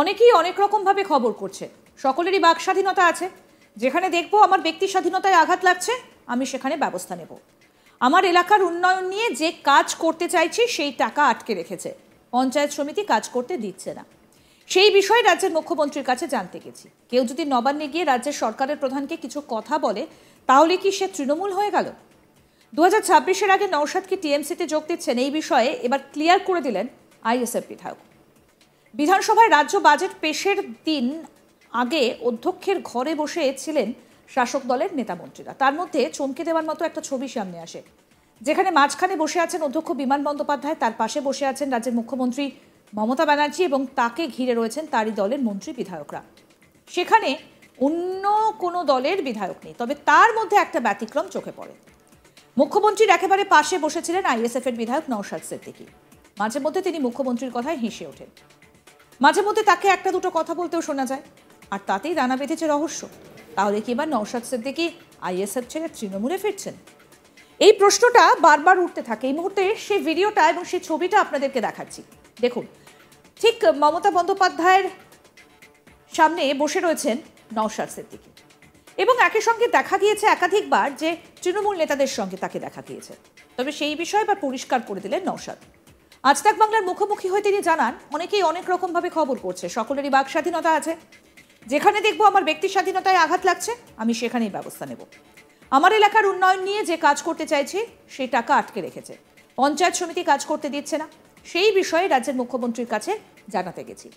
অনেকেই অনেক রকম ভাবে খবর করছে, সকলেরই বাক স্বাধীনতা আছে। যেখানে দেখবো আমার ব্যক্তি স্বাধীনতায় আঘাত লাগছে, আমি সেখানে ব্যবস্থা নেব। আমার এলাকার উন্নয়ন নিয়ে যে কাজ করতে চাইছি সেই টাকা আটকে রেখেছে, পঞ্চায়েত সমিতি কাজ করতে দিচ্ছে না। সেই বিষয়ে রাজ্যের মুখ্যমন্ত্রীর কাছে জানতে গেছি। কেউ যদি নবান্নে গিয়ে রাজ্যের সরকারের প্রধানকে কিছু কথা বলে, তাহলে কি সে তৃণমূল হয়ে গেল? 2026-এর আগে নওশাদকে টিএমসিতে যোগ দিচ্ছেন, এই বিষয়ে এবার ক্লিয়ার করে দিলেন আইএসএফ বিধায়ক। বিধানসভায় রাজ্য বাজেট পেশের দিন আগে অধ্যক্ষের ঘরে বসে ছিলেন শাসক দলের নেতামন্ত্রীরা। তার মধ্যে চমকে দেওয়ার মতো একটা ছবি সামনে আসে, যেখানে মাঝখানে বসে আছেন অধ্যক্ষ বিমান বন্দ্যোপাধ্যায়, তার পাশে বসে আছেন রাজ্যের মুখ্যমন্ত্রী মমতা ব্যানার্জি এবং তাকে ঘিরে রয়েছেন তারই দলের মন্ত্রী বিধায়করা। সেখানে অন্য কোনো দলের বিধায়ক নেই, তবে তার মধ্যে একটা ব্যতিক্রম চোখে পড়ে। মুখ্যমন্ত্রীর একেবারে পাশে বসেছিলেন আইএসএফ এর বিধায়ক নওশাদ সিদ্দিকী। মাঝে মধ্যে তিনি মুখ্যমন্ত্রীর কথায় হেসে ওঠেন, মাঝে মধ্যে তাকে একটা দুটো কথা বলতেও শোনা যায়, আর তাতেই দানা বেঁধেছে রহস্য। তাহলে কি এবার নওশাদ সিদ্দিকী আইএসএফ ছেড়ে তৃণমূলে ফিরছেন? এই প্রশ্নটা বারবার উঠতে থাকে। এই মুহূর্তে সেই ভিডিওটা এবং সেই ছবিটা আপনাদেরকে দেখাচ্ছি, দেখুন। ঠিক মমতা বন্দ্যোপাধ্যায়ের সামনে বসে রয়েছেন নওশাদ সিদ্দিকী, এবং একই সঙ্গে দেখা গিয়েছে একাধিকবার যে তৃণমূল নেতাদের সঙ্গে তাকে দেখা গিয়েছে। তবে সেই বিষয়ে এবার পরিষ্কার করে দিলেন নওশাদ। আজ তাক বাংলার মুখোমুখি হয়ে তিনি জানান, অনেকেই অনেক রকম ভাবে খবর করছে, সকলেরই বাক স্বাধীনতা আছে। যেখানে দেখবো আমার ব্যক্তি স্বাধীনতায় আঘাত লাগছে, আমি সেখানেই ব্যবস্থা নেব। আমার এলাকার উন্নয়ন নিয়ে যে কাজ করতে চাইছি সেই টাকা আটকে রেখেছে, পঞ্চায়েত সমিতি কাজ করতে দিচ্ছে না। সেই বিষয়ে রাজ্যের মুখ্যমন্ত্রীর কাছে জানাতে গেছি।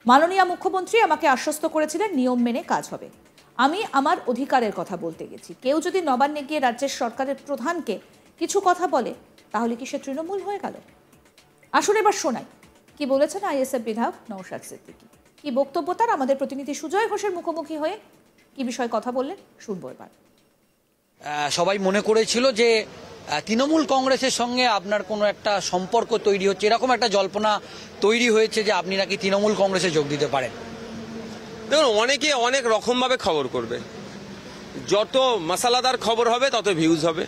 মাননীয় মুখ্যমন্ত্রী আমাকে আশ্বস্ত করেছিলেন নিয়ম মেনে কাজ হবে। আমি আমার অধিকারের কথা বলতে গেছি। কেউ যদি নবান্নে গিয়ে রাজ্যের সরকারের প্রধানকে কিছু কথা বলে, তাহলে কি সে তৃণমূল হয়ে গেল? আসলে এবার শোনাই কি বলেছেন আইএসএফ বিধায়ক নওশাদ সিদ্দিকী। কি বক্তব্য তার, আমাদের প্রতিনিধি সুজয় ঘোষের মুখোমুখি হয়ে কি বিষয়ে কথা বললেন শুনবো এবার। সবাই মনে করেছিল যে তৃণমূল কংগ্রেসের সঙ্গে আপনার কোনো একটা সম্পর্ক তৈরি হচ্ছে, এরকম একটা জল্পনা তৈরি হয়েছে যে আপনি নাকি তৃণমূল কংগ্রেসে যোগ দিতে পারেন। দেখুন, অনেকে অনেক রকমভাবে খবর করবে। যত মশালাদার খবর হবে তত ভিউজ হবে।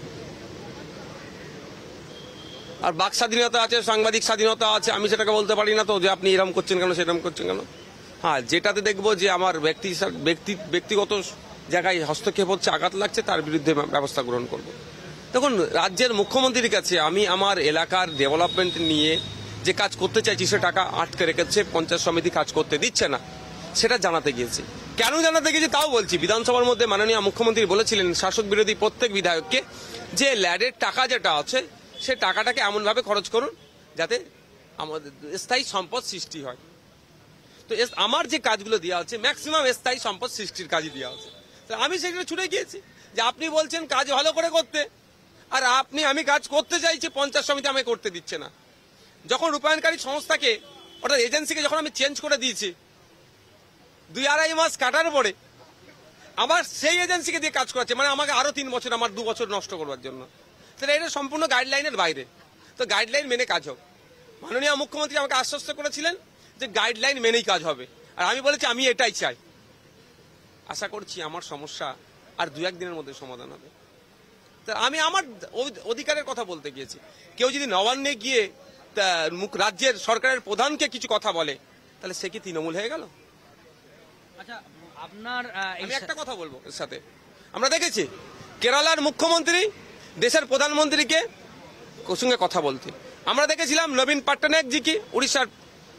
আর বাক স্বাধীনতা আছে, সাংবাদিক স্বাধীনতা আছে, আমি সেটাকে বলতে পারি না তো যে আপনি এরকম করছেন কেন, সেরকম করছেন কেন। হ্যাঁ, যেটাতে দেখবো যে আমার ব্যক্তিগত জায়গায় হস্তক্ষেপ হচ্ছে, আঘাত লাগছে, তার বিরুদ্ধে ব্যবস্থা গ্রহণ করব। দেখুন, রাজ্যের মুখ্যমন্ত্রীর কাছে আমি আমার এলাকার ডেভেলপমেন্ট নিয়ে যে কাজ করতে চাইছি সে টাকা আটকে রেখেছে, পঞ্চায়েত সমিতি কাজ করতে দিচ্ছে না, সেটা জানাতে গিয়েছি। কেন জানাতে গিয়েছি তাও বলছি। বিধানসভার মধ্যে মাননীয় মুখ্যমন্ত্রী বলেছিলেন শাসক বিরোধী প্রত্যেক বিধায়ককে যে ল্যাডের টাকা যেটা আছে সে টাকাটাকে এমনভাবে খরচ করুন যাতে আমাদের স্থায়ী সম্পদ সৃষ্টি হয়। তো আমার যে কাজগুলো দেওয়া হচ্ছে ম্যাক্সিমাম স্থায়ী সম্পদ সৃষ্টির কাজই দেওয়া হচ্ছে। আমি সেগুলো ছুটে গিয়েছি যে আপনি বলছেন কাজ ভালো করে করতে, আর আমি কাজ করতে চাইছি, পঞ্চায়েত সমিতি আমাকে করতে দিচ্ছে না। যখন রূপায়ণকারী সংস্থাকে অর্থাৎ এজেন্সিকে যখন আমি চেঞ্জ করে দিয়েছি 2-2.5 মাস কাটার পরে আবার সেই এজেন্সিকে দিয়ে কাজ করাচ্ছে, মানে আমাকে আরো 3 বছর, আমার 2 বছর নষ্ট করবার জন্য। তাহলে এটা সম্পূর্ণ গাইডলাইনের বাইরে। তো গাইডলাইন মেনে কাজ হোক। মাননীয় মুখ্যমন্ত্রী আমাকে আশ্বস্ত করেছিলেন যে গাইডলাইন মেনেই কাজ হবে, আর আমি বলেছি আমি এটাই চাই। আশা করছি আমার সমস্যা আর 2-1 দিনের মধ্যে সমাধান হবে। আমি আমার অধিকারের কথা বলতে গিয়েছি। কেউ যদি নবান্নে গিয়ে রাজ্যের সরকারের প্রধানকে কিছু কথা বলে, তাহলে সে কি তৃণমূল হয়ে গেল? আচ্ছা, আপনার আমি একটা কথা বলবো এর সাথে। আমরা দেখেছি কেরালার মুখ্যমন্ত্রী দেশের প্রধানমন্ত্রীকে সঙ্গে কথা বলতে। আমরা দেখেছিলাম নবীন পট্টনায়ক জি কি উড়িষ্যার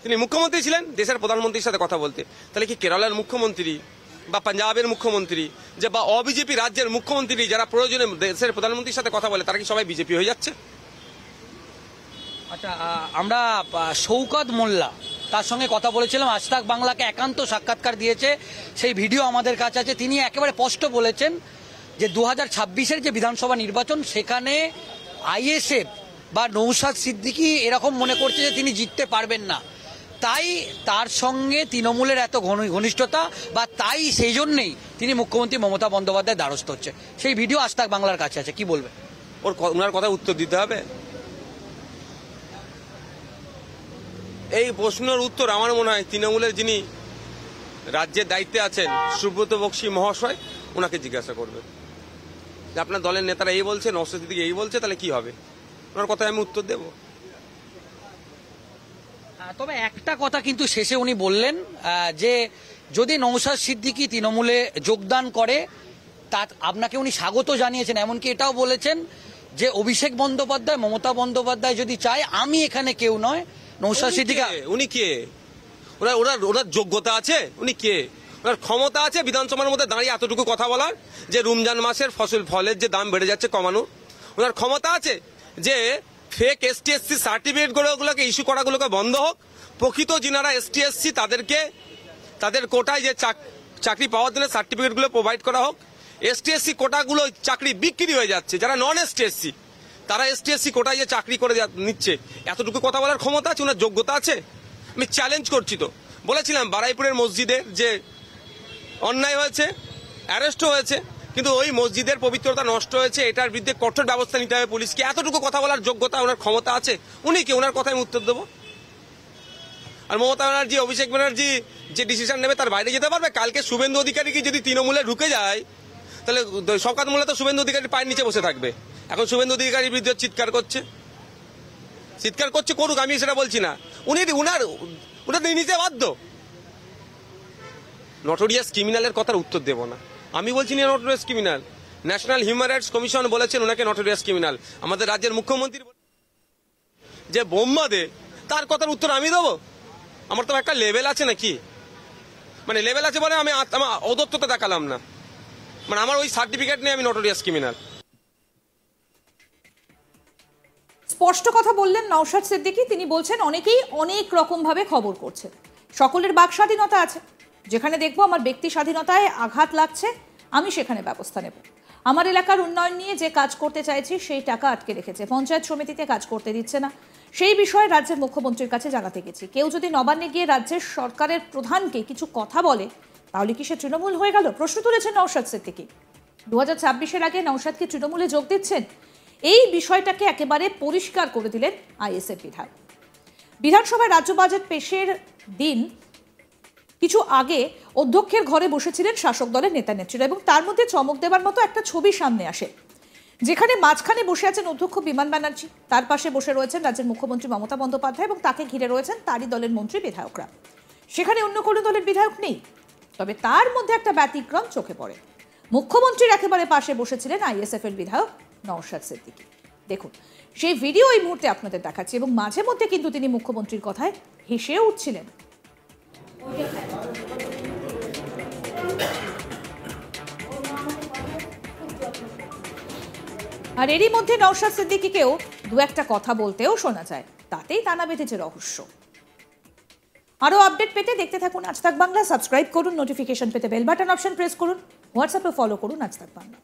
তিনি মুখ্যমন্ত্রী ছিলেন, দেশের প্রধানমন্ত্রীর সাথে কথা বলতে। তাহলে কি কেরালার মুখ্যমন্ত্রী বা পাঞ্জাবের মুখ্যমন্ত্রী যে বা অবিজেপি রাজ্যের মুখ্যমন্ত্রী যারা প্রয়োজনে দেশের প্রধানমন্ত্রীর সাথে কথা বলে, তারা কি সবাই বিজেপি হয়ে যাচ্ছে? আচ্ছা, আমরা শওকত মোল্লা তার সঙ্গে কথা বলেছিলাম, আজ তাক বাংলাকে একান্ত সাক্ষাৎকার দিয়েছে, সেই ভিডিও আমাদের কাছে আছে। তিনি একেবারে স্পষ্ট বলেছেন যে 2026-এর যে বিধানসভা নির্বাচন, সেখানে আইএসএফ বা নওশাদ সিদ্দিকী এরকম মনে করছে যে তিনি জিততে পারবেন না, তাই তার সঙ্গে তৃণমূলের এত ঘনিষ্ঠতা, বা তাই সেই জন্যেই তিনি মুখ্যমন্ত্রী মমতা বন্দ্যোপাধ্যায় দ্বারস্থ হচ্ছে। সেই ভিডিও আজ তাক বাংলার কাছে আছে, কি বলবে? ওনার কথা উত্তর দিতে হবে। এই প্রশ্নের উত্তর আমার মনে হয় তৃণমূলের যিনি রাজ্যের দায়িত্বে আছেন সুব্রত বক্সী মহাশয়, ওনাকে জিজ্ঞাসা করবে যে আপনার দলের নেতারা এই বলছে, নওশাদ সিদ্দিকী এই বলছে, তাহলে কি হবে? ওনার কথায় আমি উত্তর দেব। তবে একটা কথা কিন্তু শেষে উনি বললেন যে যদি নওশাদ সিদ্দিকী তৃণমূলে যোগদান করে তা আপনাকে উনি স্বাগত জানিয়েছেন, এমনকি এটাও বলেছেন যে অভিষেক বন্দ্যোপাধ্যায় মমতা বন্দ্যোপাধ্যায় যদি চায় আমি এখানে কেউ নয়, নওশাদ সিদ্দিকী। উনি কে? ওনার যোগ্যতা আছে? উনি কে? ওনার ক্ষমতা আছে বিধানসভার মধ্যে দাঁড়িয়ে এতটুকু কথা বলার যে রমজান মাসের ফলের যে দাম বেড়ে যাচ্ছে কমানো? ওনার ক্ষমতা আছে যে ফেক এসটিএসসি সার্টিফিকেট গুলোকে ইস্যু করাগুলোকে বন্ধ হোক, প্রকৃত যিনারা এসটিএসসি তাদের কোটায় যে চাকরি পাওয়ার জন্য সার্টিফিকেটগুলো প্রোভাইড করা হোক। এসটিএসসি কোটাগুলো চাকরি বিক্রি হয়ে যাচ্ছে, যারা নন এসটিএসসি তারা এসটিএসসি কোটায় যে চাকরি করে নিচ্ছে, এতটুকু কথা বলার ক্ষমতা আছে? ওনার যোগ্যতা আছে? আমি চ্যালেঞ্জ করছি। তো বলেছিলাম বারাইপুরের মসজিদে যে অন্যায় হয়েছে, অ্যারেস্টও হয়েছে, কিন্তু ওই মসজিদের পবিত্রতা নষ্ট হয়েছে, এটার বিরুদ্ধে কঠোর ব্যবস্থা নিতে হবে পুলিশকে। এতটুকু কথা বলার যোগ্যতা ওনার ক্ষমতা আছে? উনি কি? ওনার কথায় আমি উত্তর দেবো। আর মমতা ব্যানার্জি, অভিষেক ব্যানার্জি যে ডিসিশন নেবে তার বাইরে যেতে পারবে? কালকে শুভেন্দু অধিকারী কি যদি তৃণমূলে ঢুকে যায়, তাহলে শওকত মোল্লা তো শুভেন্দু অধিকারী পায়ের নিচে বসে থাকবে। এখন শুভেন্দু অধিকারীর বিরুদ্ধে চিৎকার করছে, করুক, আমি সেটা বলছি না। উনার নিতে বাধ্য। নটোরিয়াস ক্রিমিনালের কথার উত্তর দেব না। আমি বলছি না notorious criminal, national human rights commission বলেছেন ওনাকে নটোরিয়াস ক্রিমিনাল। আমাদের রাজ্যের মুখ্যমন্ত্রী যে বোম্বা দে, তার কথার উত্তর আমি দেবো? আমার তো একটা লেভেল আছে নাকি? মানে লেভেল আছে বলে আমি আমার অদত্ততা দেখালাম না, মানে আমার ওই সার্টিফিকেট নেই আমি নটোরিয়াস ক্রিমিনাল। স্পষ্ট কথা বললেন নওশাদ সিদ্দিকী। তিনি বলছেন অনেকেই অনেক রকম ভাবে খবর করছে, সকলের বাক স্বাধীনতা আছে, যেখানে দেখবো আমার ব্যক্তি স্বাধীনতায় আঘাত লাগছে আমি সেখানে ব্যবস্থা নেব। আমার এলাকার উন্নয়ন নিয়ে যে কাজ করতে চাইছি সেই টাকা আটকে রেখেছে, পঞ্চায়েত সমিতিতে কাজ করতে দিচ্ছে না, সেই বিষয়ে রাজ্যের মুখ্যমন্ত্রীর কাছে জানাতে গেছি। কেউ যদি নবান্নে গিয়ে রাজ্যের সরকারের প্রধানকে কিছু কথা বলে তাহলে কি সে তৃণমূল হয়ে গেল? প্রশ্ন তুলেছেন নওশাদ সিদ্দিকী। 2026-এর আগে নওশাদ কি তৃণমূলে যোগ দিচ্ছেন? এই বিষয়টাকে একেবারে পরিষ্কার করে দিলেন আইএসএফ বিধায়ক। বিধানসভায় রাজ্য বাজেট পেশের দিন কিছু আগে অধ্যক্ষের ঘরে বসেছিলেন শাসক দলের নেতা নেত্রীরা, এবং তার মধ্যে চমক দেবার মতো একটা ছবি সামনে আসে, যেখানে মাঝখানে বসে আছেন অধ্যক্ষ বিমান ব্যানার্জি, তার পাশে বসে রয়েছেন রাজ্যের মুখ্যমন্ত্রী মমতা বন্দ্যোপাধ্যায় এবং তাকে ঘিরে রয়েছেন তারই দলের মন্ত্রী বিধায়করা। সেখানে অন্য কোনো দলের বিধায়ক নেই। তবে তার মধ্যে একটা ব্যতিক্রম চোখে পড়ে। মুখ্যমন্ত্রীর একেবারে পাশে বসেছিলেন আইএসএফ এর বিধায়ক নওশাদ সিদ্দিকী। দেখুন সেই ভিডিও এই মুহূর্তে আপনাদের দেখাচ্ছি, এবং মাঝে মধ্যে কিন্তু তিনি মুখ্যমন্ত্রীর কথায় হেসেও উঠছিলেন। আর এরই মধ্যে নওশাদ সিদ্দিকীকেও দু একটা কথা বলতেও শোনা যায়, তাতেই টানা বেঁধেছে রহস্য। আরো আপডেট পেতে দেখতে থাকুন আজ তাক বাংলা, সাবস্ক্রাইব করুন, নোটিফিকেশন পেতে বেল বাটন অপশন প্রেস করুন, হোয়াটসঅ্যাপে ফলো করুন আজ তাক বাংলা।